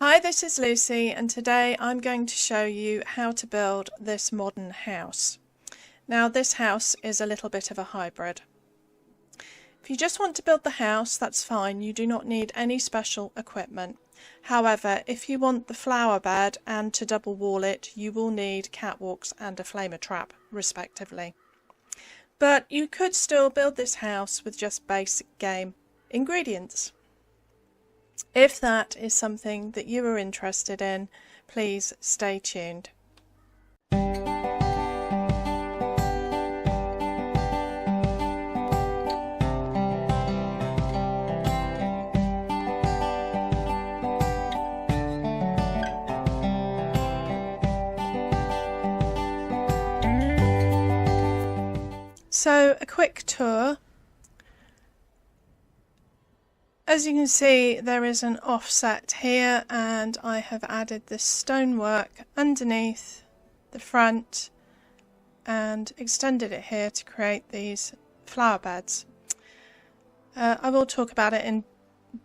Hi, this is Lucy, and today I'm going to show you how to build this modern house. Now, this house is a little bit of a hybrid. If you just want to build the house, that's fine. You do not need any special equipment. However, if you want the flower bed and to double wall it, you will need catwalks and a flamer trap, respectively. But you could still build this house with just basic game ingredients. If that is something that you are interested in, please stay tuned. So, a quick tour. As you can see, there is an offset here, and I have added this stonework underneath the front and extended it here to create these flower beds. I will talk about it in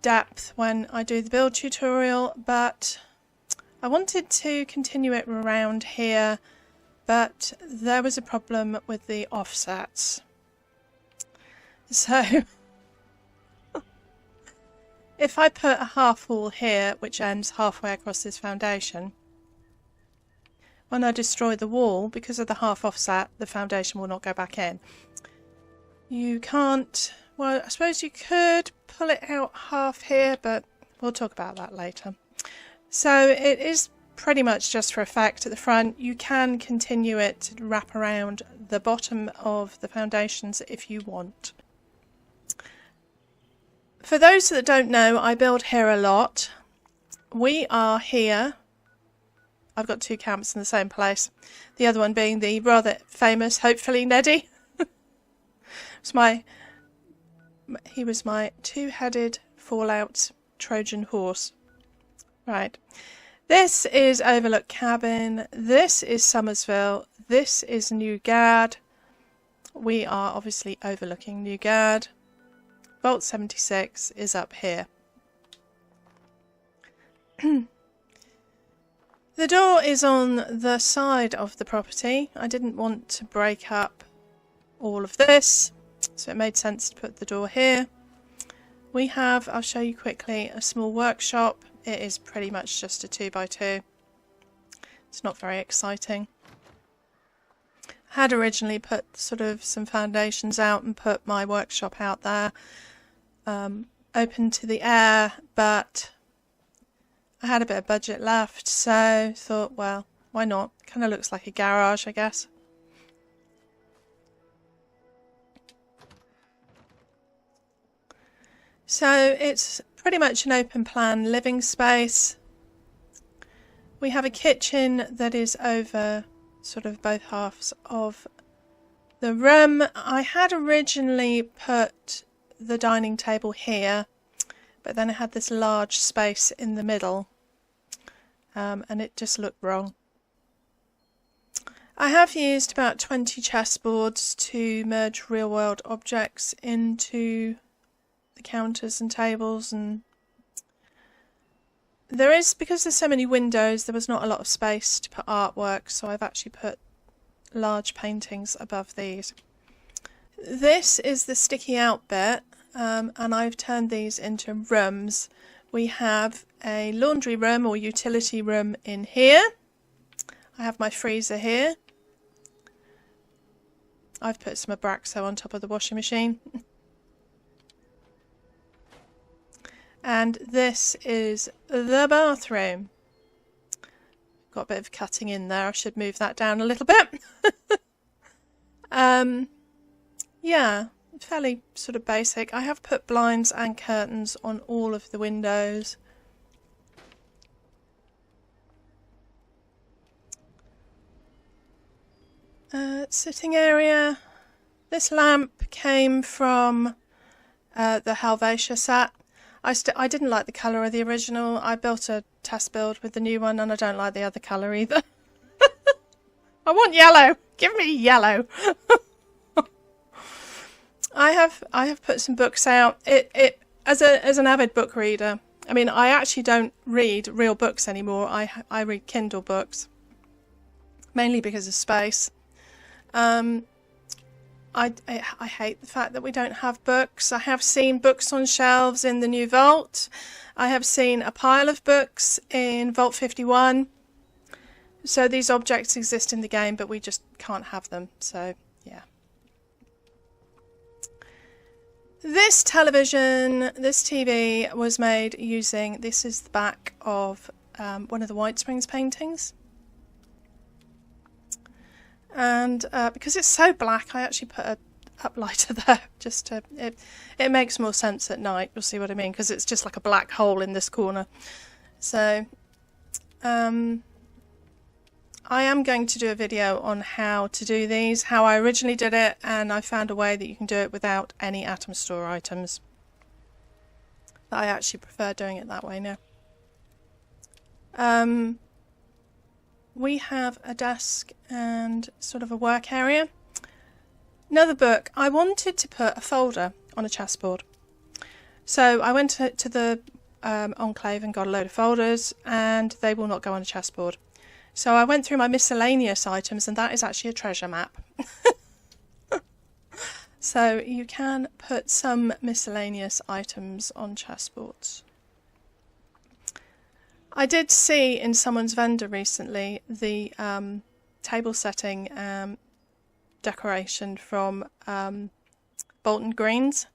depth when I do the build tutorial, but I wanted to continue it around here, but there was a problem with the offsets. So if I put a half wall here, which ends halfway across this foundation, when I destroy the wall, because of the half offset, the foundation will not go back in. You can't, well, I suppose you could pull it out half here, but we'll talk about that later. So it is pretty much just for effect at the front. You can continue it to wrap around the bottom of the foundations if you want. For those that don't know, I build here a lot. We are here. I've got two camps in the same place. The other one being the rather famous, hopefully, Neddy. He was my two-headed Fallout Trojan horse. Right. This is Overlook Cabin. This is Somersville. This is Newgard. We are obviously overlooking Newgard. Vault 76 is up here. The door is on the side of the property. I didn't want to break up all of this, so it made sense to put the door here. We have, I'll show you quickly, a small workshop. It is pretty much just a 2x2. It's not very exciting. I had originally put sort of some foundations out and put my workshop out there, open to the air, but I had a bit of budget left, so thought, well, why not? Kind of looks like a garage, I guess. So it's pretty much an open plan living space. We have a kitchen that is over sort of both halves of the room. I had originally put the dining table here, but then I had this large space in the middle, and it just looked wrong. I have used about 20 chessboards to merge real world objects into the counters and tables, and there is, because there's so many windows, there was not a lot of space to put artwork, so I've actually put large paintings above these. This is the sticky out bit, and I've turned these into rooms. We have a laundry room or utility room in here. I have my freezer here. I've put some Abraxo on top of the washing machine. And this is the bathroom. Got a bit of cutting in there. I should move that down a little bit. Yeah, fairly sort of basic. I have put blinds and curtains on all of the windows. Sitting area. This lamp came from the Helvetia set. I didn't like the colour of the original. I built a test build with the new one, and I don't like the other colour either. I want yellow. Give me yellow. I have put some books out. As an avid book reader, I mean, I actually don't read real books anymore. I read Kindle books, mainly because of space. I hate the fact that we don't have books. I have seen books on shelves in the new vault. I have seen a pile of books in Vault 51. So these objects exist in the game, but we just can't have them. So, yeah. This television, this TV was made using, this is the back of one of the White Springs paintings. And because it's so black, I actually put a uplighter there just to, it makes more sense at night, you'll see what I mean, because it's just like a black hole in this corner. So, I am going to do a video on how to do these, how I originally did it, and I found a way that you can do it without any Atom Store items. But I actually prefer doing it that way now. We have a desk and sort of a work area. Another book. I wanted to put a folder on a chessboard. So I went to the Enclave and got a load of folders, and they will not go on a chessboard. So I went through my miscellaneous items, and that is actually a treasure map. So you can put some miscellaneous items on chessboards. I did see in someone's vendor recently the table setting decoration from Bolton Greens.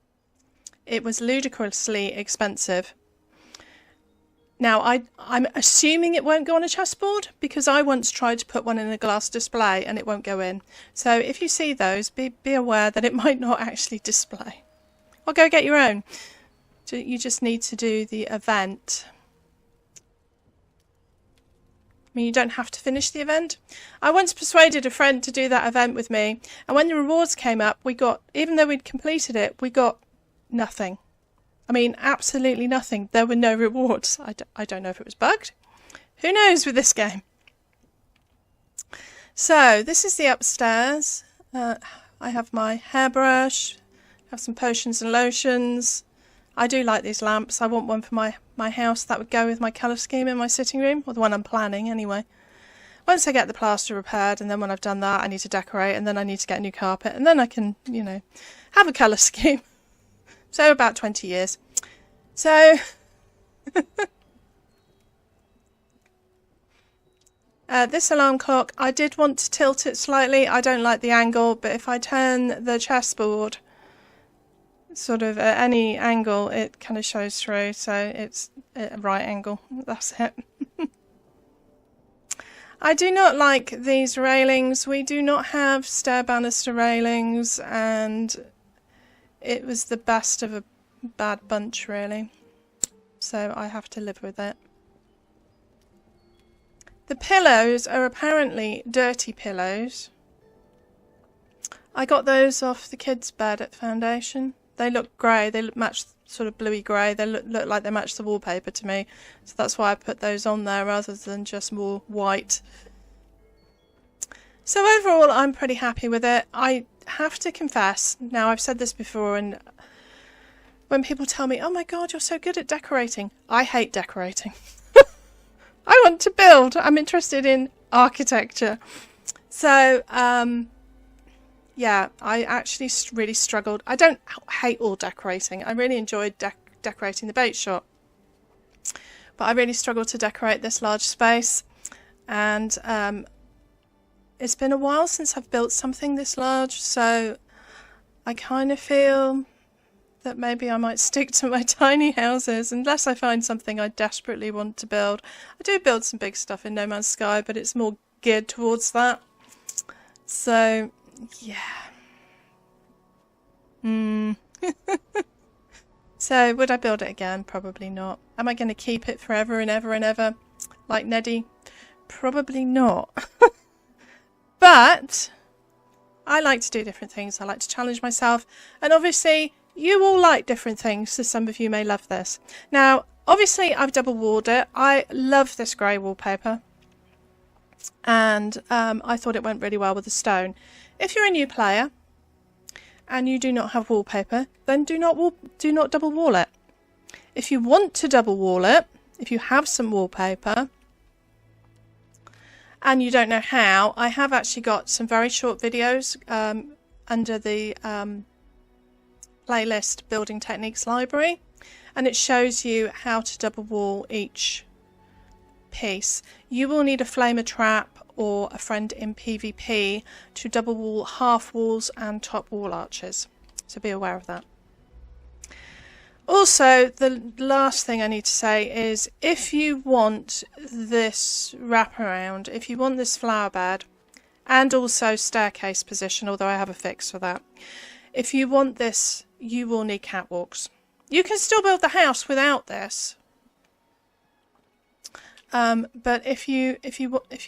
It was ludicrously expensive. Now, I'm assuming it won't go on a chessboard, because I once tried to put one in a glass display and it won't go in. So if you see those, be aware that it might not actually display. Or go get your own. You just need to do the event. I mean, you don't have to finish the event. I once persuaded a friend to do that event with me, and when the rewards came up, we got, even though we'd completed it, we got nothing. I mean, absolutely nothing. There were no rewards. I don't know if it was bugged. Who knows with this game? So, this is the upstairs. I have my hairbrush, have some potions and lotions. I do like these lamps. I want one for my house that would go with my colour scheme in my sitting room, or the one I'm planning anyway. Once I get the plaster repaired, and then when I've done that, I need to decorate, and then I need to get a new carpet, and then I can, you know, have a colour scheme. So about 20 years. So this alarm clock, I did want to tilt it slightly. I don't like the angle, but if I turn the chessboard sort of at any angle, it kind of shows through. So it's at a right angle. That's it. I do not like these railings. We do not have stair banister railings, and it was the best of a bad bunch, really. So I have to live with it. The pillows are apparently dirty pillows. I got those off the kids' bed at Foundation. They look grey. They match sort of bluey grey. They look like they match the wallpaper to me. So that's why I put those on there rather than just more white. So overall, I'm pretty happy with it. I have to confess, now I've said this before, and when people tell me, oh my god, you're so good at decorating, I hate decorating. I want to build. I'm interested in architecture. So, yeah, I actually really struggled. I don't hate all decorating. I really enjoyed decorating the bait shop. But I really struggled to decorate this large space. And it's been a while since I've built something this large, so I kind of feel that maybe I might stick to my tiny houses unless I find something I desperately want to build. I do build some big stuff in No Man's Sky, but it's more geared towards that. So, yeah. So, would I build it again? Probably not. Am I going to keep it forever and ever and ever, like Neddy? Probably not. But I like to do different things. I like to challenge myself. And obviously, you all like different things, so some of you may love this. Now, obviously, I've double walled it. I love this grey wallpaper. And I thought it went really well with the stone. If you're a new player and you do not have wallpaper, then do not double wall it. If you want to double wall it, if you have some wallpaper and you don't know how, I have actually got some very short videos under the playlist Building Techniques Library, and it shows you how to double wall each piece. You will need a flamer trap or a friend in PvP to double wall half walls and top wall arches, so be aware of that. Also, the last thing I need to say is, if you want this wraparound, if you want this flower bed and also staircase position, although I have a fix for that, if you want this, you will need catwalks. You can still build the house without this, but if you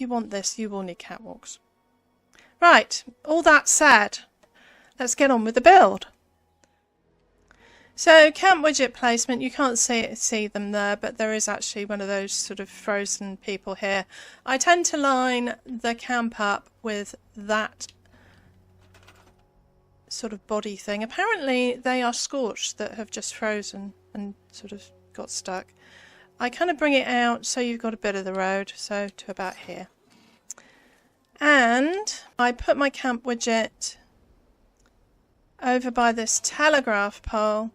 want this, you will need catwalks. Right, all that said, let's get on with the build. So camp widget placement, you can't see them there, but there is actually one of those sort of frozen people here. I tend to line the camp up with that sort of body thing. Apparently they are scorched that have just frozen and sort of got stuck. I kind of bring it out so you've got a bit of the road, so to about here. And I put my camp widget over by this telegraph pole,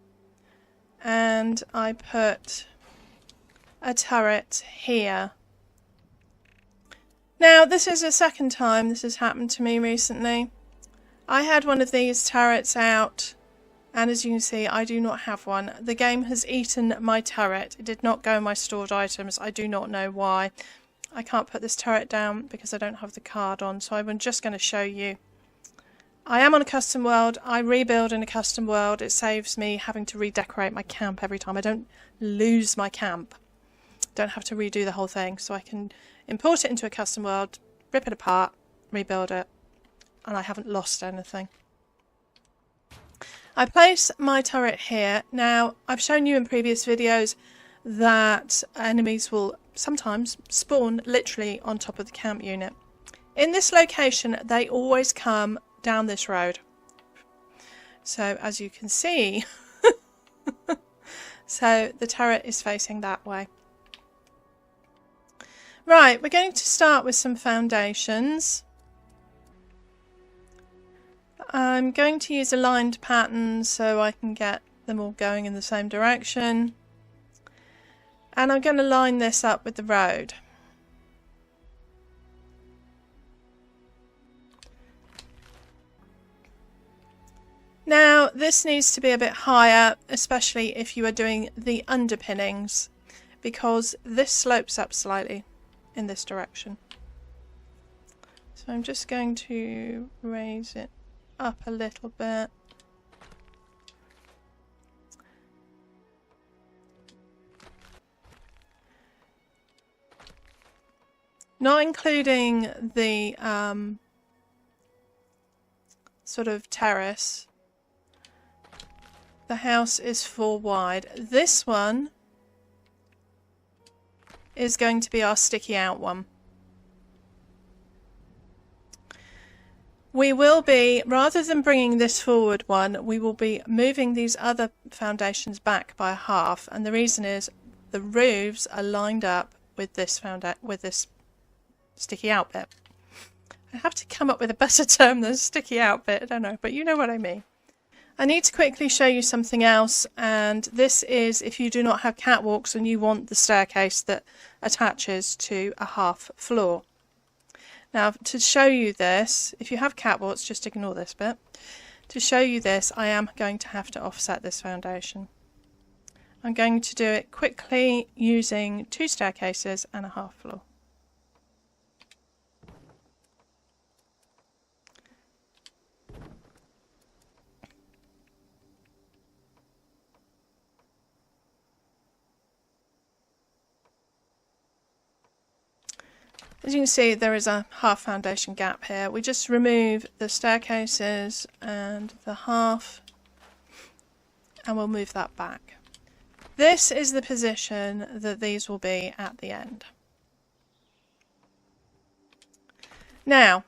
and I put a turret here. Now this is the second time this has happened to me recently. I had one of these turrets out, and as you can see I do not have one. The game has eaten my turret. It did not go in my stored items. I do not know why. I can't put this turret down because I don't have the card on, so I'm just going to show you. I am on a custom world. I rebuild in a custom world. It saves me having to redecorate my camp every time. I don't lose my camp. Don't have to redo the whole thing. So I can import it into a custom world, rip it apart, rebuild it, and I haven't lost anything. I place my turret here. Now, I've shown you in previous videos that enemies will sometimes spawn literally on top of the camp unit. In this location, they always come down this road. So as you can see, so the turret is facing that way. Right, we're going to start with some foundations. I'm going to use aligned patterns so I can get them all going in the same direction. And I'm going to line this up with the road. Now this needs to be a bit higher, especially if you are doing the underpinnings, because this slopes up slightly in this direction. So I'm just going to raise it up a little bit. Not including the sort of terrace. The house is 4 wide. This one is going to be our sticky out one. We will be, rather than bringing this forward one, we will be moving these other foundations back by half, and the reason is the roofs are lined up with this sticky out bit. I have to come up with a better term than sticky out bit, I don't know, but you know what I mean. I need to quickly show you something else, and this is if you do not have catwalks and you want the staircase that attaches to a half floor. Now to show you this, if you have catwalks, just ignore this bit. To show you this, I am going to have to offset this foundation. I'm going to do it quickly using 2 staircases and a half floor. As you can see, there is a half foundation gap here. We just remove the staircases and the half, and we'll move that back. This is the position that these will be at the end. Now,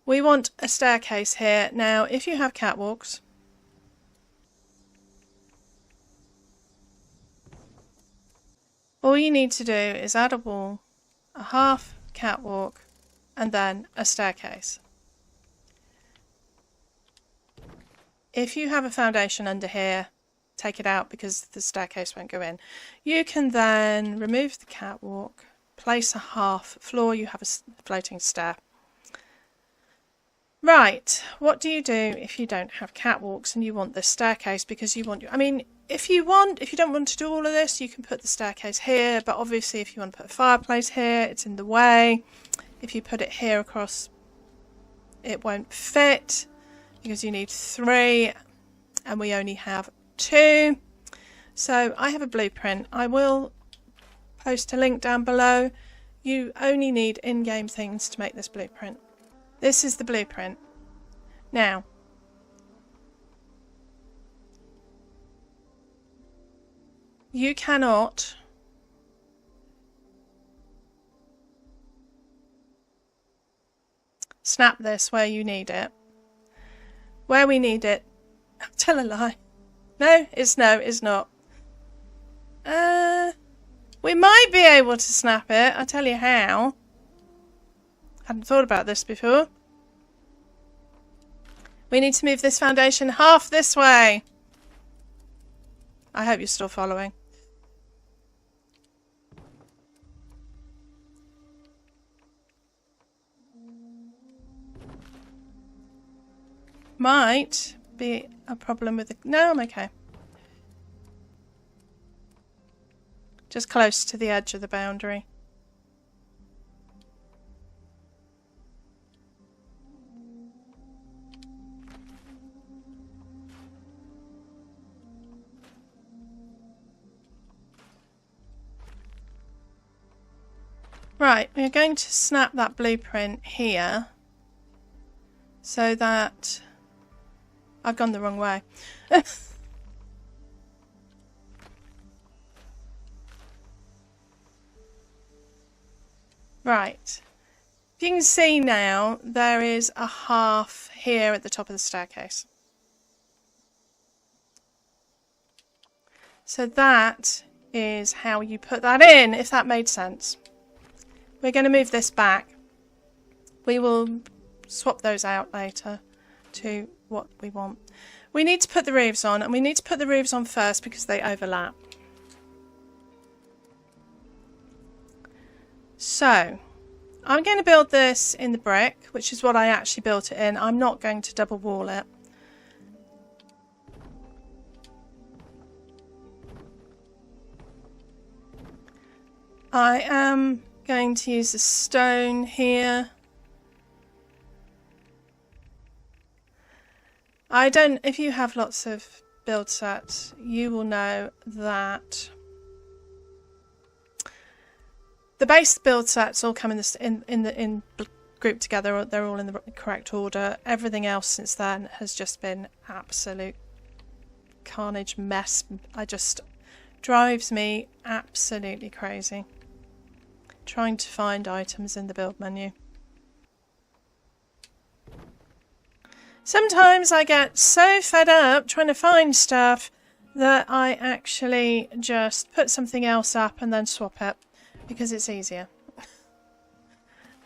we want a staircase here. Now, if you have catwalks, All you need to do is add a wall, a half catwalk, and then a staircase. If you have a foundation under here, take it out because the staircase won't go in. You can then remove the catwalk, place a half floor, you have a floating stair. Right, what do you do if you don't have catwalks and you want this staircase because you want I mean, if you don't want to do all of this, you can put the staircase here, but obviously if you want to put a fireplace here, it's in the way. If you put it here across, it won't fit because you need 3 and we only have 2. So I have a blueprint. I will post a link down below. You only need in-game things to make this blueprint. This is the blueprint. Now, you cannot snap this where you need it. Where we need it, tell a lie. No, it's not. We might be able to snap it. I'll tell you how. Hadn't thought about this before. We need to move this foundation half this way. I hope you're still following. Might be a problem with the... No, I'm okay. Just close to the edge of the boundary. Right, we're going to snap that blueprint here so that I've gone the wrong way. Right, you can see now there is a half here at the top of the staircase. So that is how you put that in, if that made sense. We're going to move this back. We will swap those out later to what we want. We need to put the roofs on, and we need to put the roofs on first because they overlap. So, I'm going to build this in the brick, which is what I actually built it in. I'm not going to double wall it. I am going to use the stone here. If you have lots of build sets, you will know that the base build sets all come in grouped together. They're all in the correct order. Everything else since then has just been absolute carnage mess. Drives me absolutely crazy trying to find items in the build menu. Sometimes I get so fed up trying to find stuff that I actually just put something else up and then swap it because it's easier.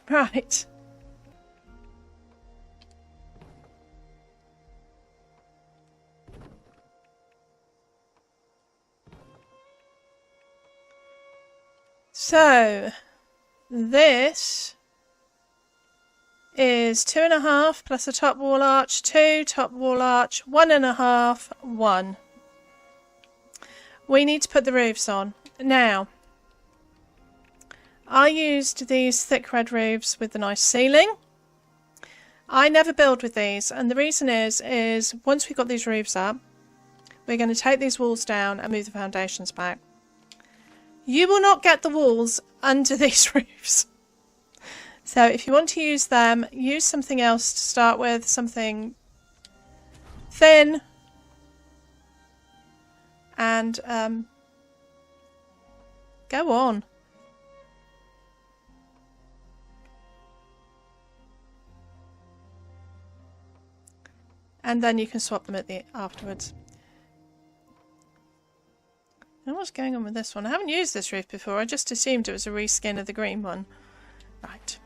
Right. So this is 2.5 plus a top wall arch, 2 top wall arch, 1.5, 1. We need to put the roofs on. Now, I used these thick red roofs with the nice ceiling. I never build with these, and the reason is once we've got these roofs up, we're going to take these walls down and move the foundations back. You will not get the walls under these roofs. So if you want to use them, use something else to start with, something thin, and go on. And then you can swap them afterwards. Oh, what's going on with this one. I haven't used this roof before. I just assumed it was a reskin of the green one. Right.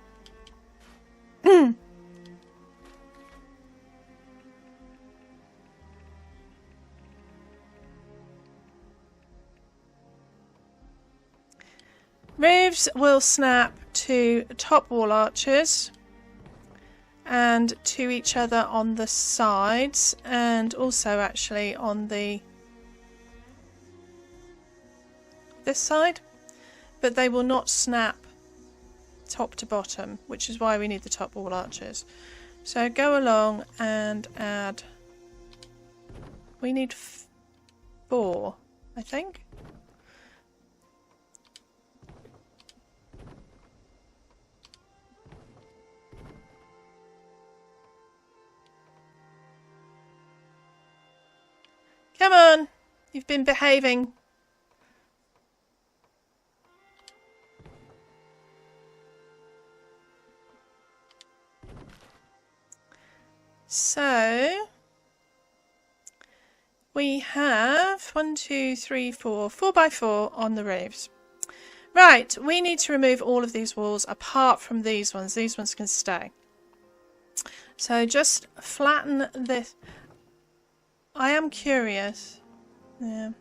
Roofs will snap to top wall arches and to each other on the sides, and also actually on this side, but they will not snap top to bottom, which is why we need the top wall arches. So go along and add, we need 4, I think. Come on, you've been behaving. So we have 1, 2, 3, 4, 4 by 4 on the roofs. Right, we need to remove all of these walls apart from these ones. These ones can stay. So just flatten this. I am curious. Yeah.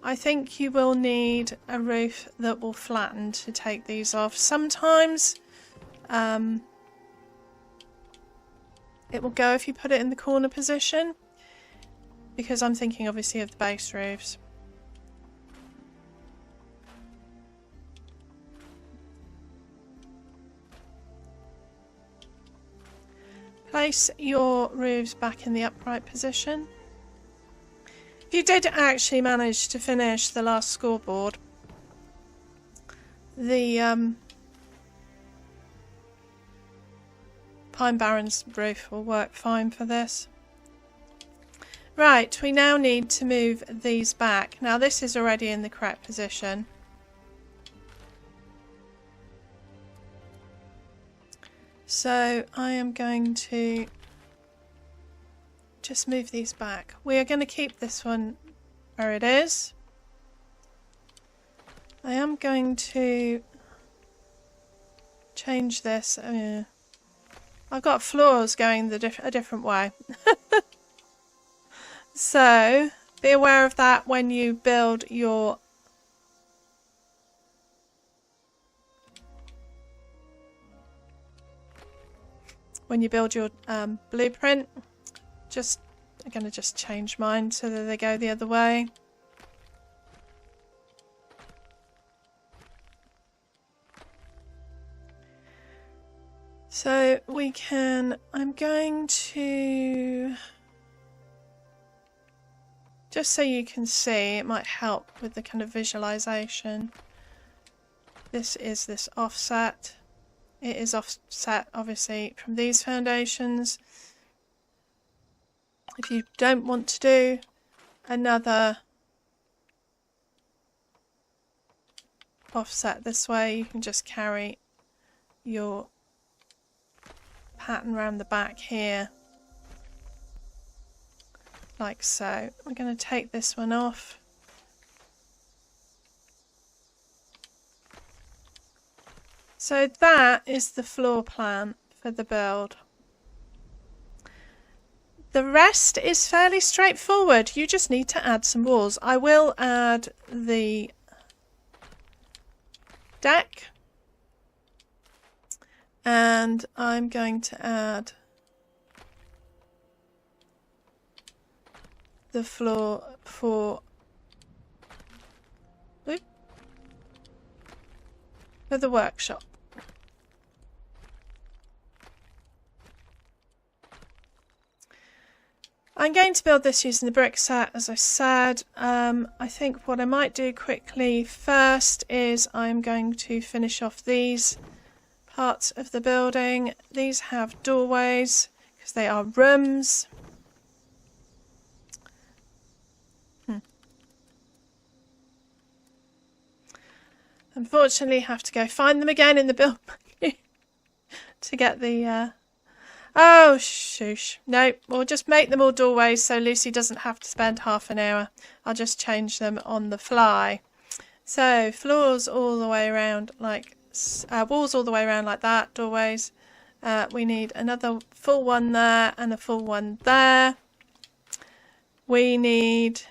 I think you will need a roof that will flatten to take these off. Sometimes it will go if you put it in the corner position, because I'm thinking obviously of the base roofs. Place your roofs back in the upright position. If you did actually manage to finish the last scoreboard, the Pine Barrens roof will work fine for this. Right, we now need to move these back. Now this is already in the correct position. So I am going to just move these back. We are going to keep this one where it is. I am going to change this. I've got floors going a different way. So be aware of that when you build your blueprint. I'm going to just change mine so that they go the other way. So we can, I'm going to, just so you can see, it might help with the kind of visualization. This is this offset. It is offset obviously from these foundations. If you don't want to do another offset this way, you can just carry your pattern around the back here like so. We're going to take this one off. So that is the floor plan for the build. The rest is fairly straightforward. You just need to add some walls. I will add the deck, and I'm going to add the floor for the workshop. I'm going to build this using the brick set, as I said. I think what I might do quickly first is I'm going to finish off these parts of the building. These have doorways because they are rooms. Unfortunately, have to go find them again in the build menu to get the Oh, shoosh. No, we'll just make them all doorways so Lucy doesn't have to spend half an hour. I'll just change them on the fly. So, floors all the way around like... walls all the way around like that, doorways. We need another full one there and a full one there. We need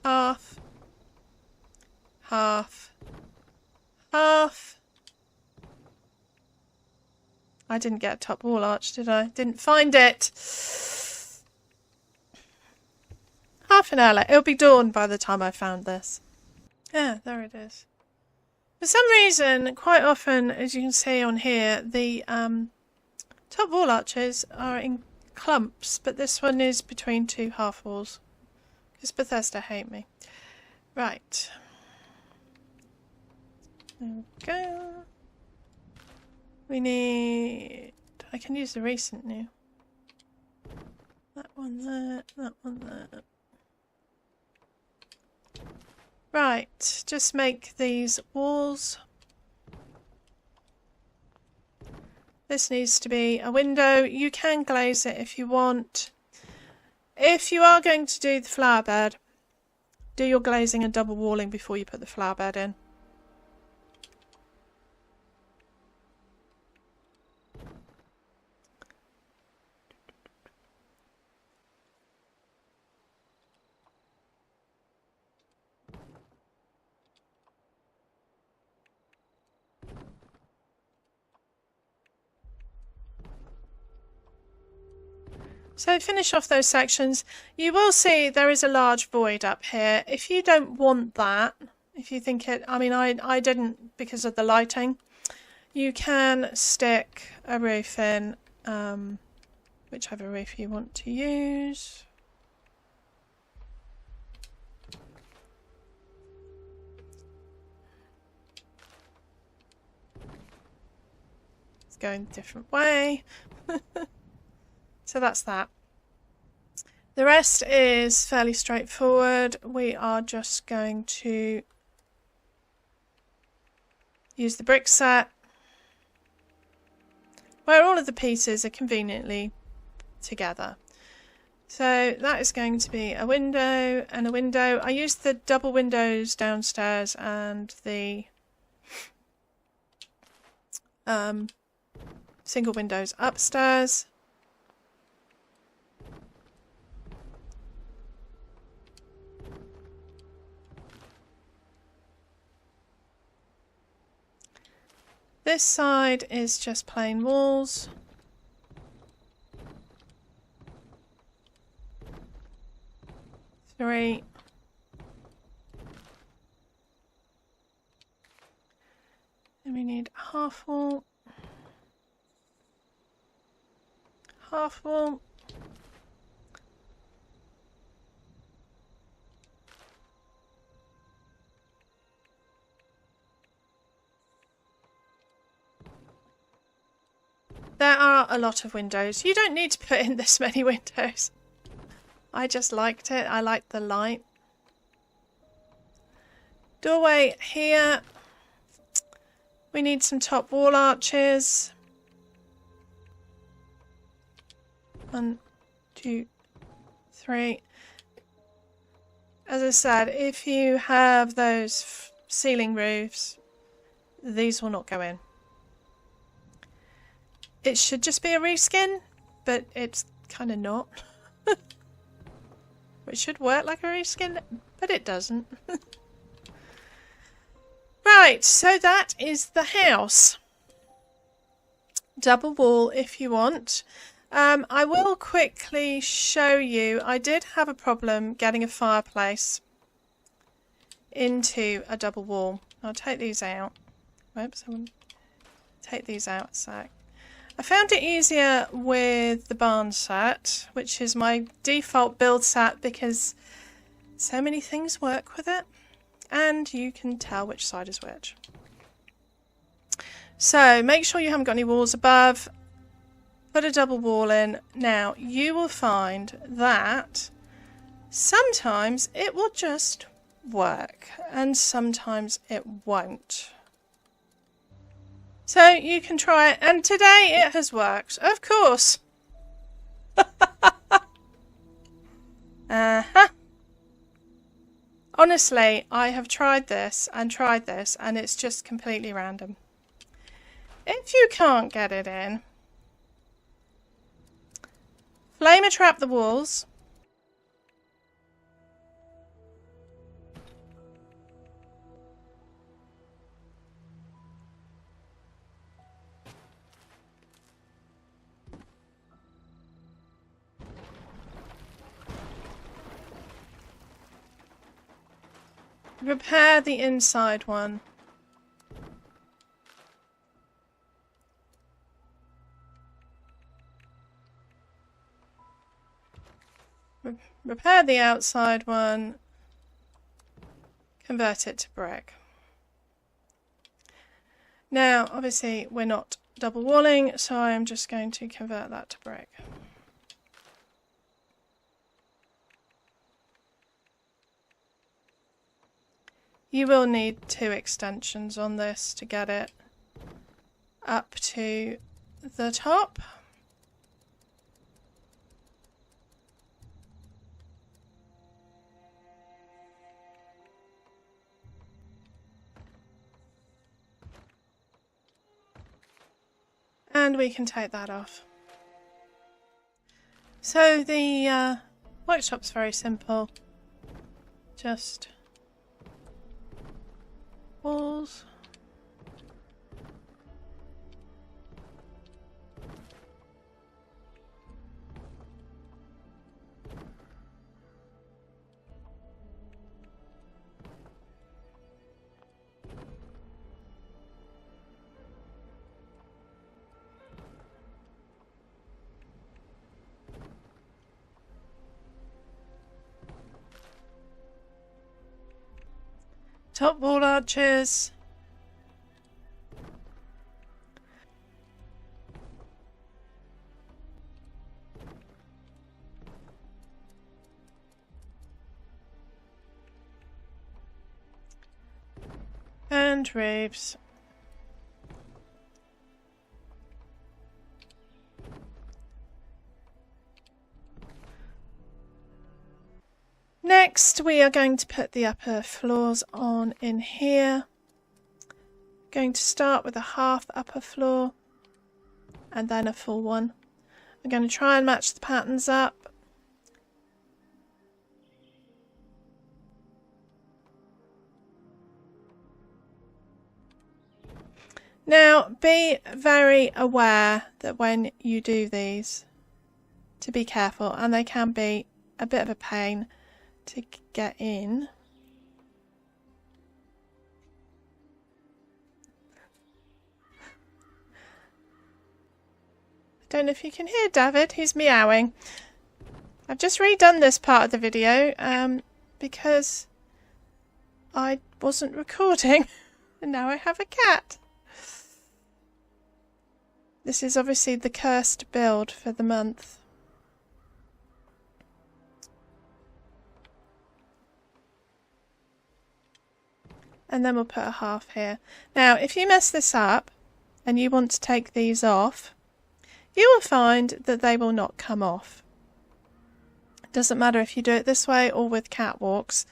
half, half, half. I didn't get a top wall arch, did I? Didn't find it. Half an hour later. It'll be dawn by the time I found this. Yeah, there it is. For some reason, quite often, as you can see on here, the top wall arches are in clumps, but this one is between two half walls. Because Bethesda hate me. Right. There we go. We need... I can use the recent new. That one there, that one there. Right, just make these walls. This needs to be a window. You can glaze it if you want. If you are going to do the flower bed, do your glazing and double walling before you put the flower bed in. So finish off those sections. You will see there is a large void up here. If you don't want that, if you think it, I mean, I didn't because of the lighting, you can stick a roof in, whichever roof you want to use. It's going a different way. So that's that. The rest is fairly straightforward. We are just going to use the brick set where all of the pieces are conveniently together. So that is going to be a window and a window. I used the double windows downstairs and the single windows upstairs. This side is just plain walls. Three. And we need half wall. Half wall. There are a lot of windows. You don't need to put in this many windows. I just liked it. I liked the light. Doorway here. We need some top wall arches. 1, 2, 3. As I said, if you have those ceiling roofs, these will not go in. It should just be a reskin, but it's kind of not. It should work like a reskin, but it doesn't. Right, so that is the house. Double wall if you want. I will quickly show you. I did have a problem getting a fireplace into a double wall. I'll take these out. Whoops, I will take these out a sec. I found it easier with the barn set, which is my default build set because so many things work with it and you can tell which side is which. So make sure you haven't got any walls above. Put a double wall in. Now you will find that sometimes it will just work and sometimes it won't. So you can try it, and today it has worked, of course. Honestly, I have tried this, and it's just completely random. If you can't get it in, flamer trap the walls. Repair the inside one. Repair the outside one. Convert it to brick. Now, obviously, we're not double walling, so I'm just going to convert that to brick. You will need 2 extensions on this to get it up to the top. And we can take that off. So the workshop's very simple. Just walls. Top wall arches. And roofs. Next, we are going to put the upper floors on in here. Going to start with a half upper floor and then a full one. I'm going to try and match the patterns up. Now, be very aware that when you do these, to be careful, and they can be a bit of a pain to get in. I don't know if you can hear David, he's meowing. I've just redone this part of the video because I wasn't recording and now I have a cat. This is obviously the cursed build for the month. And then we'll put a half here. Now, if you mess this up and you want to take these off, you will find that they will not come off. It doesn't matter if you do it this way or with catwalks.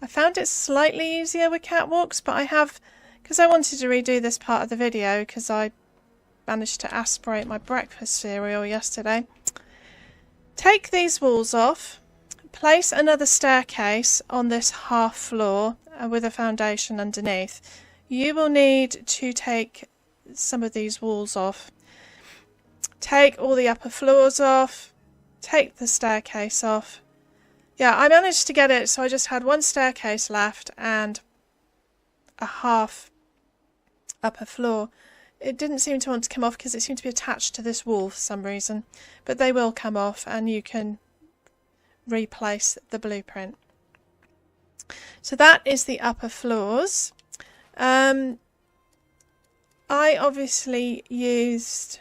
I found it slightly easier with catwalks, but I have, because I wanted to redo this part of the video because I managed to aspirate my breakfast cereal yesterday. Take these walls off, place another staircase on this half floor with a foundation underneath. You will need to take some of these walls off. Take all the upper floors off. Take the staircase off. Yeah, I managed to get it so I just had one staircase left and a half upper floor. It didn't seem to want to come off because it seemed to be attached to this wall for some reason. But they will come off and you can replace the blueprint. So that is the upper floors. I obviously used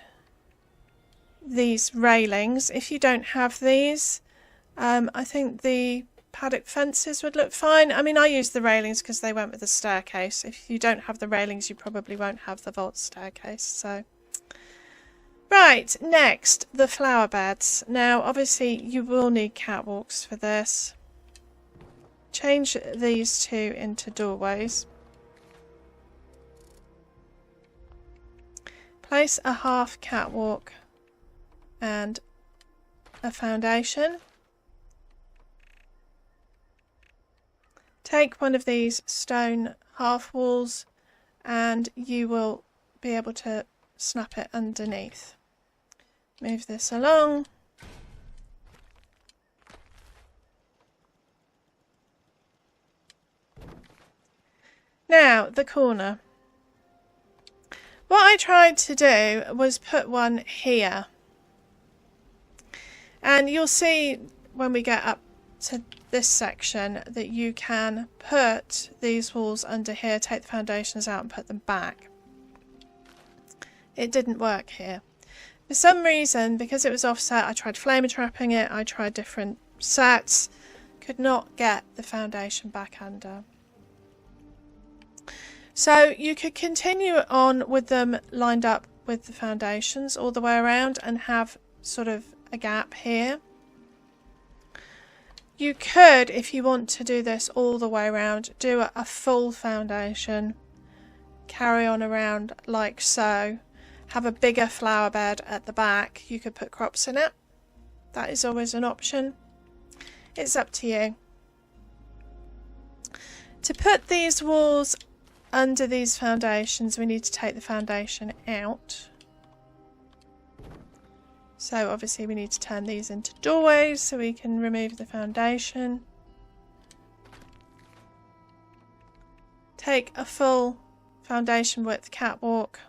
these railings. If you don't have these, I think the paddock fences would look fine. I mean, I used the railings because they went with the staircase. If you don't have the railings, you probably won't have the vault staircase. So, right, next, the flower beds. Now, obviously, you will need catwalks for this. Change these two into doorways. Place a half catwalk and a foundation. Take one of these stone half walls and you will be able to snap it underneath. Move this along. Now, the corner. What I tried to do was put one here. And you'll see when we get up to this section that you can put these walls under here, take the foundations out and put them back. It didn't work here. For some reason, because it was offset, I tried flame trapping it, I tried different sets, could not get the foundation back under. So you could continue on with them lined up with the foundations all the way around and have sort of a gap here. You could, if you want to do this all the way around, do a full foundation, carry on around like so, have a bigger flower bed at the back. You could put crops in it. That is always an option. It's up to you. To put these walls under these foundations, we need to take the foundation out. So obviously we need to turn these into doorways so we can remove the foundation. Take a full foundation width catwalk.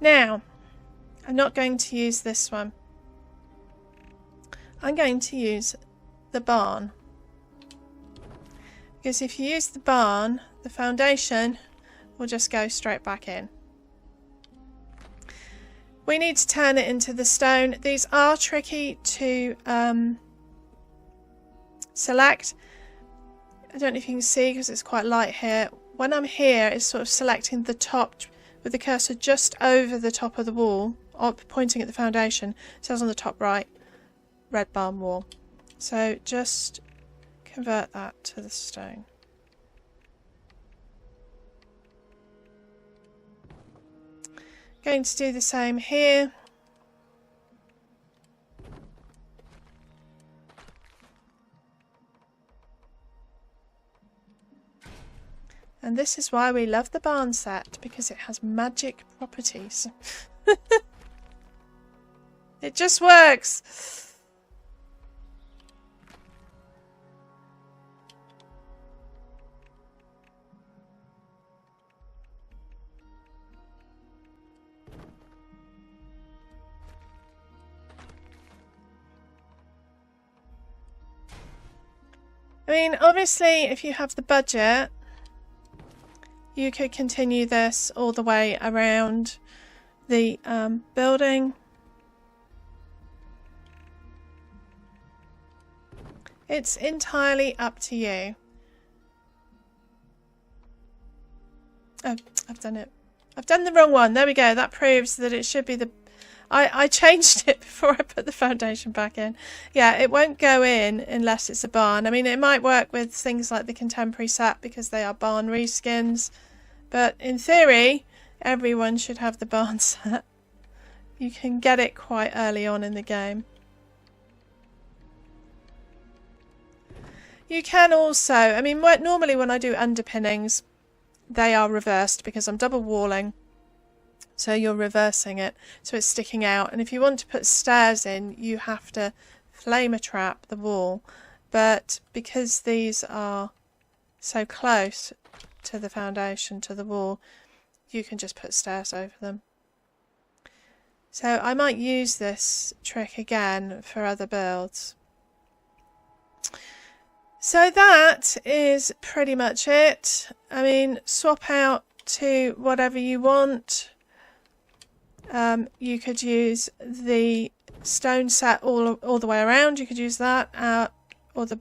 Now, I'm not going to use this one. I'm going to use the barn. Because if you use the barn, the foundation will just go straight back in. We need to turn it into the stone. These are tricky to select. I don't know if you can see because it's quite light here. When I'm here, it's sort of selecting the top with the cursor just over the top of the wall, pointing at the foundation. It says on the top right, red barn wall. So just convert that to the stone. Going to do the same here. And this is why we love the barn set, because it has magic properties. It just works. I mean, obviously, if you have the budget, you could continue this all the way around the building. It's entirely up to you. Oh, I've done it. I've done the wrong one. There we go. That proves that it should be the... I changed it before I put the foundation back in. Yeah, it won't go in unless it's a barn. I mean, it might work with things like the contemporary set because they are barn reskins. But in theory, everyone should have the barn set. You can get it quite early on in the game. You can also, I mean, normally when I do underpinnings, they are reversed because I'm double walling. So you're reversing it, so it's sticking out. And if you want to put stairs in, you have to flame trap the wall. But because these are so close to the foundation, to the wall, you can just put stairs over them. So I might use this trick again for other builds. So that is pretty much it. I mean, swap out to whatever you want. You could use the stone set all the way around. You could use that. or the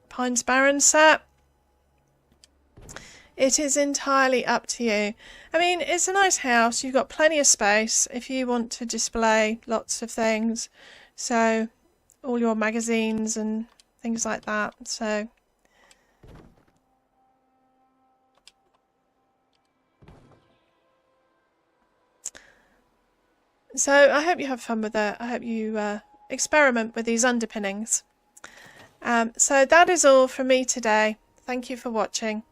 Pines Barren set. It is entirely up to you. I mean, it's a nice house. You've got plenty of space if you want to display lots of things. So all your magazines and things like that. So I hope you have fun with it. I hope you experiment with these underpinnings. So that is all from me today. Thank you for watching.